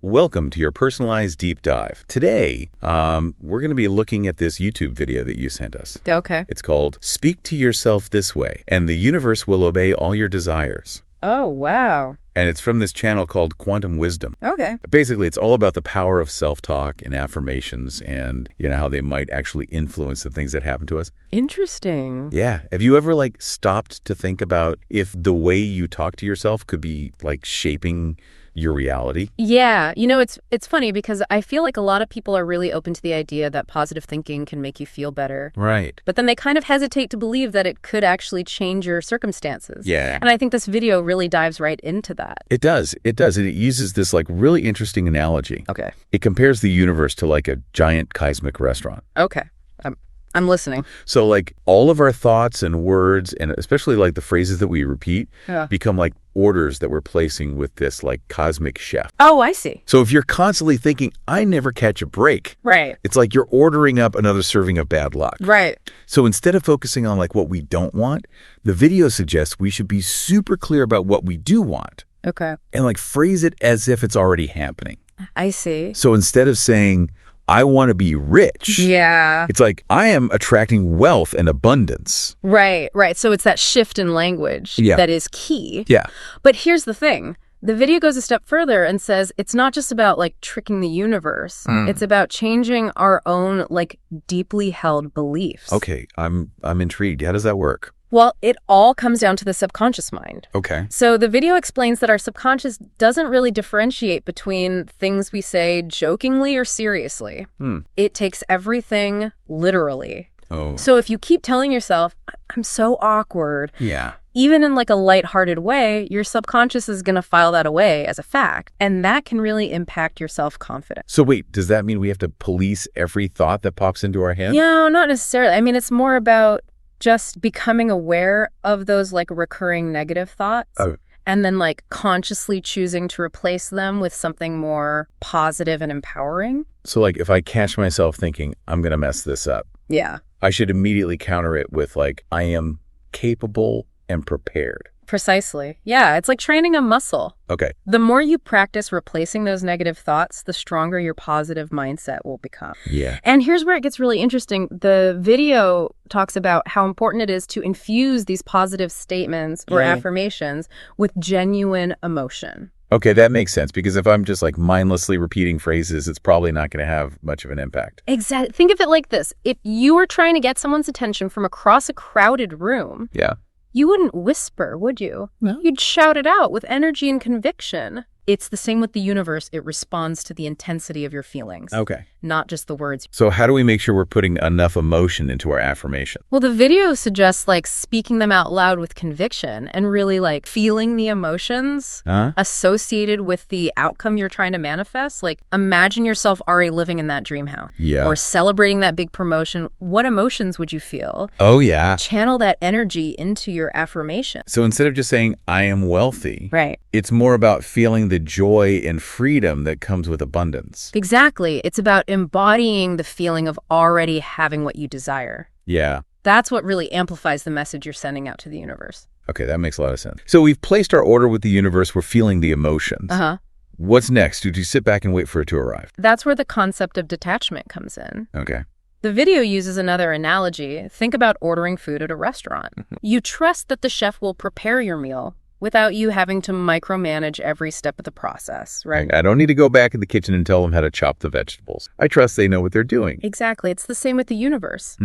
Welcome to your personalized deep dive. Today, we're going to be looking at this YouTube video that you sent us. Okay. It's called Speak to Yourself This Way, and the universe will obey all your desires. Oh, wow. And it's from this channel called Quantum Wisdom. Okay. Basically, it's all about the power of self-talk and affirmations and, how they might actually influence the things that happen to us. Interesting. Yeah. Have you ever, stopped to think about if the way you talk to yourself could be, shaping your reality? Yeah. It's funny because I feel like a lot of people are really open to the idea that positive thinking can make you feel better. Right. But then they kind of hesitate to believe that it could actually change your circumstances. Yeah. And I think this video really dives right into that. It does. It does. And it uses this really interesting analogy. Okay. It compares the universe to a giant cosmic restaurant. Okay. I'm listening. So all of our thoughts and words, and especially the phrases that we repeat, become orders that we're placing with this cosmic chef. Oh, I see. So if you're constantly thinking, I never catch a break. Right. It's like you're ordering up another serving of bad luck. Right. So instead of focusing on what we don't want, the video suggests we should be super clear about what we do want. Okay. And phrase it as if it's already happening. I see. So instead of saying, I want to be rich. Yeah. It's I am attracting wealth and abundance. Right. So it's that shift in language that is key. Yeah. But here's the thing. The video goes a step further and says it's not just about tricking the universe. It's about changing our own deeply held beliefs. Okay. I'm intrigued. How does that work? Well, it all comes down to the subconscious mind. Okay. So the video explains that our subconscious doesn't really differentiate between things we say jokingly or seriously. It takes everything literally. Oh. So if you keep telling yourself, I'm so awkward. Yeah. Even in a lighthearted way, your subconscious is going to file that away as a fact. And that can really impact your self-confidence. So wait, does that mean we have to police every thought that pops into our head? No, not necessarily. I mean, it's more about just becoming aware of those recurring negative thoughts. Oh. And then consciously choosing to replace them with something more positive and empowering. So if I catch myself thinking, I'm going to mess this up. Yeah. I should immediately counter it with I am capable and prepared. Precisely. Yeah, it's like training a muscle. Okay. The more you practice replacing those negative thoughts, the stronger your positive mindset will become. Yeah. And here's where it gets really interesting. The video talks about how important it is to infuse these positive statements or affirmations with genuine emotion. Okay, that makes sense, because if I'm just mindlessly repeating phrases, it's probably not going to have much of an impact. Exactly. Think of it like this. If you were trying to get someone's attention from across a crowded room, you wouldn't whisper, would you? No. You'd shout it out with energy and conviction. It's the same with the universe. It responds to the intensity of your feelings. Okay. Not just the words. So how do we make sure we're putting enough emotion into our affirmation? Well, the video suggests speaking them out loud with conviction and really feeling the emotions associated with the outcome you're trying to manifest. Imagine yourself already living in that dream house. Yeah. Or celebrating that big promotion. What emotions would you feel? Oh, yeah. Channel that energy into your affirmation. So instead of just saying, I am wealthy, right, it's more about feeling the joy and freedom that comes with abundance. Exactly. It's about embodying the feeling of already having what you desire. Yeah. That's what really amplifies the message you're sending out to the universe. Okay, that makes a lot of sense. So we've placed our order with the universe. We're feeling the emotions. Uh-huh. What's next? Do you sit back and wait for it to arrive? That's where the concept of detachment comes in. Okay. The video uses another analogy. Think about ordering food at a restaurant. You trust that the chef will prepare your meal without you having to micromanage every step of the process, right? I don't need to go back in the kitchen and tell them how to chop the vegetables. I trust they know what they're doing. Exactly. It's the same with the universe.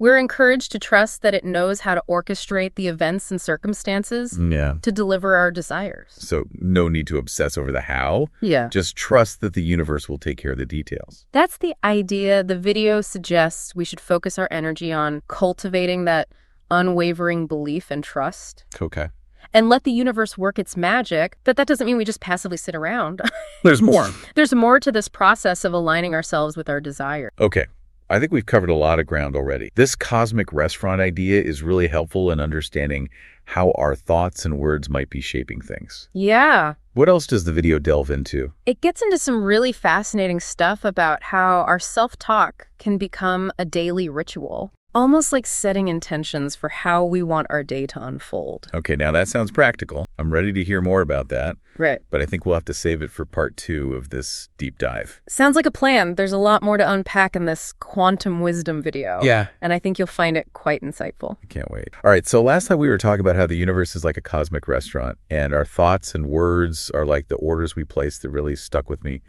We're encouraged to trust that it knows how to orchestrate the events and circumstances to deliver our desires. So no need to obsess over the how. Yeah. Just trust that the universe will take care of the details. That's the idea. The video suggests we should focus our energy on cultivating that unwavering belief and trust. Okay. And let the universe work its magic. But that doesn't mean we just passively sit around. There's more. There's more to this process of aligning ourselves with our desire. Okay. I think we've covered a lot of ground already. This cosmic restaurant idea is really helpful in understanding how our thoughts and words might be shaping things. Yeah. What else does the video delve into? It gets into some really fascinating stuff about how our self-talk can become a daily ritual. Almost like setting intentions for how we want our day to unfold. Okay, now that sounds practical. I'm ready to hear more about that. Right. But I think we'll have to save it for part 2 of this deep dive. Sounds like a plan. There's a lot more to unpack in this quantum wisdom video. Yeah. And I think you'll find it quite insightful. I can't wait. All right, so last time we were talking about how the universe is like a cosmic restaurant, and our thoughts and words are like the orders we place that really stuck with me.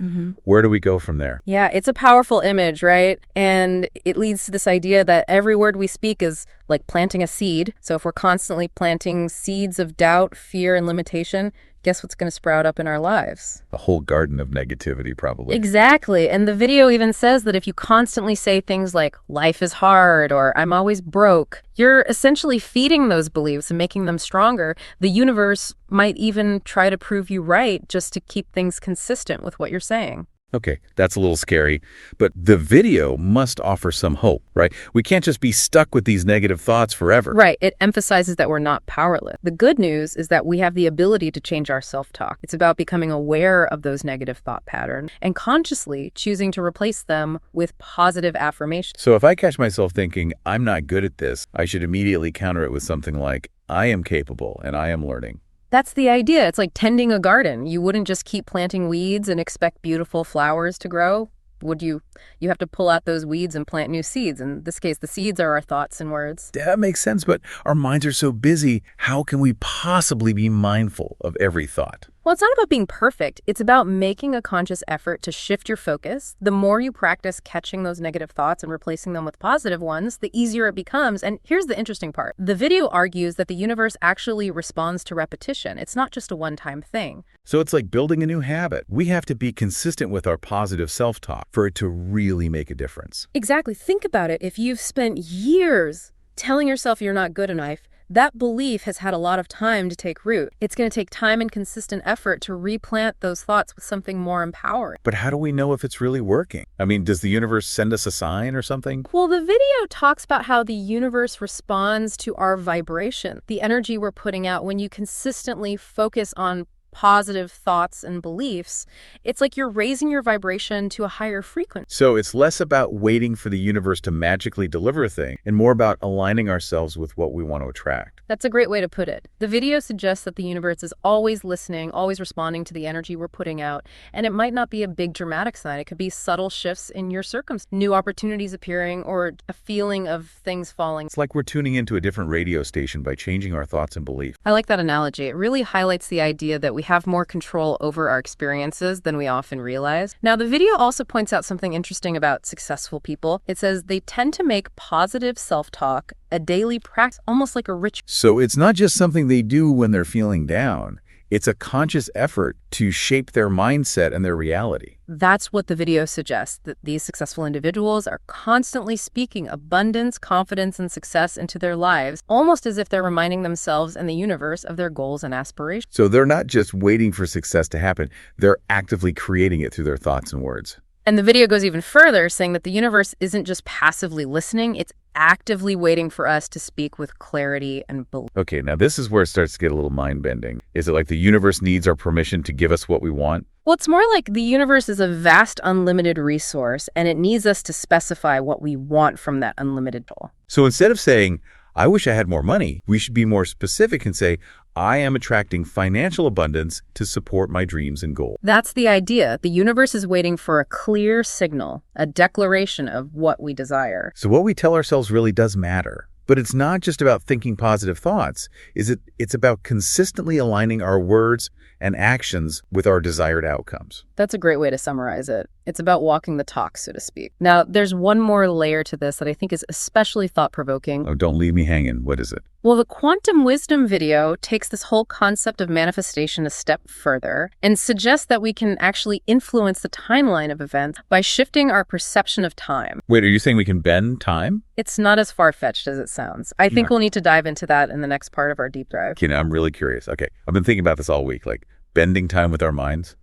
Where do we go from there? Yeah, it's a powerful image, right? And it leads to this idea that every word we speak is like planting a seed. So if we're constantly planting seeds of doubt, fear, and limitation, guess what's going to sprout up in our lives? A whole garden of negativity, probably. Exactly. And the video even says that if you constantly say things like, life is hard, or I'm always broke, you're essentially feeding those beliefs and making them stronger. The universe might even try to prove you right just to keep things consistent with what you're saying. Okay, that's a little scary, but the video must offer some hope, right? We can't just be stuck with these negative thoughts forever. Right. It emphasizes that we're not powerless. The good news is that we have the ability to change our self-talk. It's about becoming aware of those negative thought patterns and consciously choosing to replace them with positive affirmations. So if I catch myself thinking, I'm not good at this, I should immediately counter it with something like, I am capable and I am learning. That's the idea. It's like tending a garden. You wouldn't just keep planting weeds and expect beautiful flowers to grow, would you? You have to pull out those weeds and plant new seeds. In this case, the seeds are our thoughts and words. That makes sense, but our minds are so busy. How can we possibly be mindful of every thought? Well, it's not about being perfect. It's about making a conscious effort to shift your focus. The more you practice catching those negative thoughts and replacing them with positive ones, the easier it becomes. And here's the interesting part. The video argues that the universe actually responds to repetition. It's not just a one-time thing. So it's like building a new habit. We have to be consistent with our positive self-talk for it to really make a difference. Exactly. Think about it. If you've spent years telling yourself you're not good enough, that belief has had a lot of time to take root. It's going to take time and consistent effort to replant those thoughts with something more empowering. But how do we know if it's really working? I mean, does the universe send us a sign or something? Well, the video talks about how the universe responds to our vibration, the energy we're putting out when you consistently focus on positive thoughts and beliefs. It's like you're raising your vibration to a higher frequency. So it's less about waiting for the universe to magically deliver a thing and more about aligning ourselves with what we want to attract. That's a great way to put it. The video suggests that the universe is always listening, always responding to the energy we're putting out, and it might not be a big dramatic sign. It could be subtle shifts in your circumstances, new opportunities appearing, or a feeling of things falling. It's like we're tuning into a different radio station by changing our thoughts and beliefs. I like that analogy. It really highlights the idea that we have more control over our experiences than we often realize. Now, the video also points out something interesting about successful people. It says they tend to make positive self-talk a daily practice, almost like a ritual. So it's not just something they do when they're feeling down. It's a conscious effort to shape their mindset and their reality. That's what the video suggests, that these successful individuals are constantly speaking abundance, confidence, and success into their lives, almost as if they're reminding themselves and the universe of their goals and aspirations. So they're not just waiting for success to happen. They're actively creating it through their thoughts and words. And the video goes even further, saying that the universe isn't just passively listening, it's actively waiting for us to speak with clarity and belief. Okay, now this is where it starts to get a little mind-bending. Is it like the universe needs our permission to give us what we want? Well, it's more like the universe is a vast, unlimited resource, and it needs us to specify what we want from that unlimited tool. So instead of saying, I wish I had more money, we should be more specific and say, I am attracting financial abundance to support my dreams and goals. That's the idea. The universe is waiting for a clear signal, a declaration of what we desire. So what we tell ourselves really does matter. But it's not just about thinking positive thoughts. It's about consistently aligning our words and actions with our desired outcomes. That's a great way to summarize it. It's about walking the talk, so to speak. Now, there's one more layer to this that I think is especially thought-provoking. Oh, don't leave me hanging. What is it? Well, the quantum wisdom video takes this whole concept of manifestation a step further and suggests that we can actually influence the timeline of events by shifting our perception of time. Wait, are you saying we can bend time? It's not as far-fetched as it sounds. I think we'll need to dive into that in the next part of our deep dive. Okay, now I'm really curious. Okay, I've been thinking about this all week, like bending time with our minds.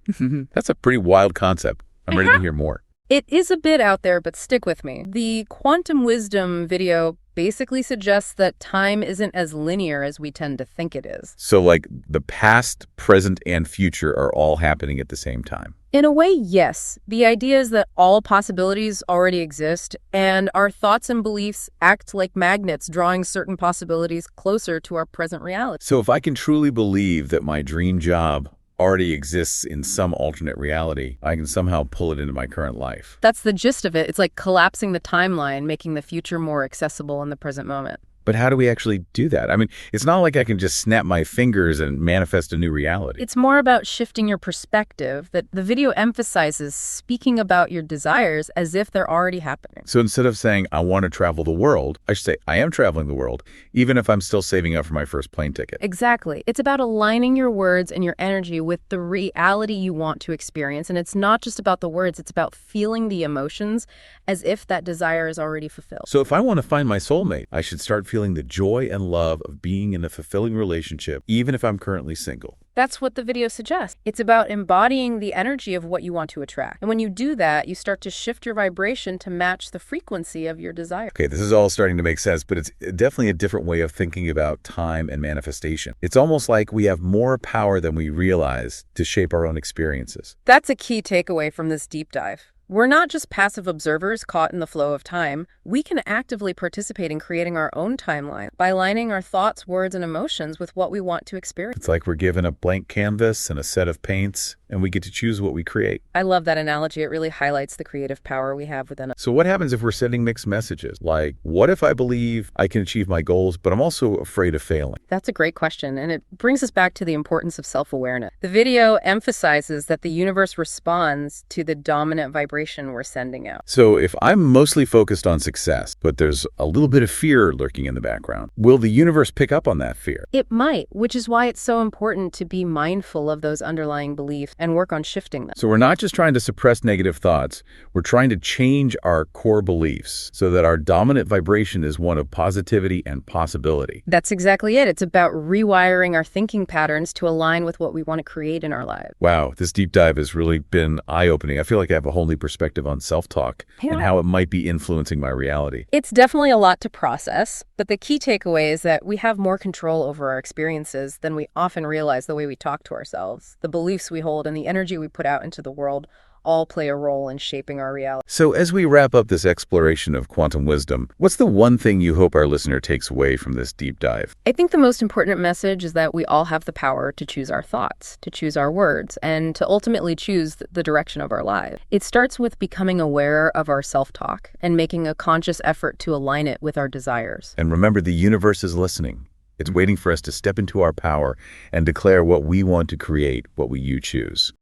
That's a pretty wild concept. I'm ready to hear more. It is a bit out there, but stick with me. The quantum wisdom video basically suggests that time isn't as linear as we tend to think it is. So like the past, present, and future are all happening at the same time. In a way, yes. The idea is that all possibilities already exist, and our thoughts and beliefs act like magnets, drawing certain possibilities closer to our present reality. So if I can truly believe that my dream job already exists in some alternate reality, I can somehow pull it into my current life. That's the gist of it. It's like collapsing the timeline, making the future more accessible in the present moment. But how do we actually do that? I mean, it's not like I can just snap my fingers and manifest a new reality. It's more about shifting your perspective, that the video emphasizes speaking about your desires as if they're already happening. So instead of saying, I want to travel the world, I should say, I am traveling the world, even if I'm still saving up for my first plane ticket. Exactly. It's about aligning your words and your energy with the reality you want to experience. And it's not just about the words, it's about feeling the emotions as if that desire is already fulfilled. So if I want to find my soulmate, I should start feeling the joy and love of being in a fulfilling relationship, even if I'm currently single. That's what the video suggests. It's about embodying the energy of what you want to attract. And when you do that, you start to shift your vibration to match the frequency of your desire. Okay, this is all starting to make sense, but it's definitely a different way of thinking about time and manifestation. It's almost like we have more power than we realize to shape our own experiences. That's a key takeaway from this deep dive. We're not just passive observers caught in the flow of time. We can actively participate in creating our own timeline by aligning our thoughts, words, and emotions with what we want to experience. It's like we're given a blank canvas and a set of paints, and we get to choose what we create. I love that analogy. It really highlights the creative power we have within us. So what happens if we're sending mixed messages? Like, what if I believe I can achieve my goals, but I'm also afraid of failing? That's a great question, and it brings us back to the importance of self-awareness. The video emphasizes that the universe responds to the dominant vibration we're sending out. So if I'm mostly focused on success, but there's a little bit of fear lurking in the background, will the universe pick up on that fear? It might, which is why it's so important to be mindful of those underlying beliefs and work on shifting them. So we're not just trying to suppress negative thoughts, we're trying to change our core beliefs so that our dominant vibration is one of positivity and possibility. That's exactly it. It's about rewiring our thinking patterns to align with what we want to create in our lives. Wow, this deep dive has really been eye-opening. I feel like I have a whole new perspective on self-talk and how it might be influencing my reality. It's definitely a lot to process, but the key takeaway is that we have more control over our experiences than we often realize. The way we talk to ourselves, the beliefs we hold, and the energy we put out into the world all play a role in shaping our reality. So as we wrap up this exploration of quantum wisdom, what's the one thing you hope our listener takes away from this deep dive? I think the most important message is that we all have the power to choose our thoughts, to choose our words, and to ultimately choose the direction of our lives. It starts with becoming aware of our self-talk and making a conscious effort to align it with our desires. And remember, the universe is listening. It's waiting for us to step into our power and declare what we want to create, what you choose.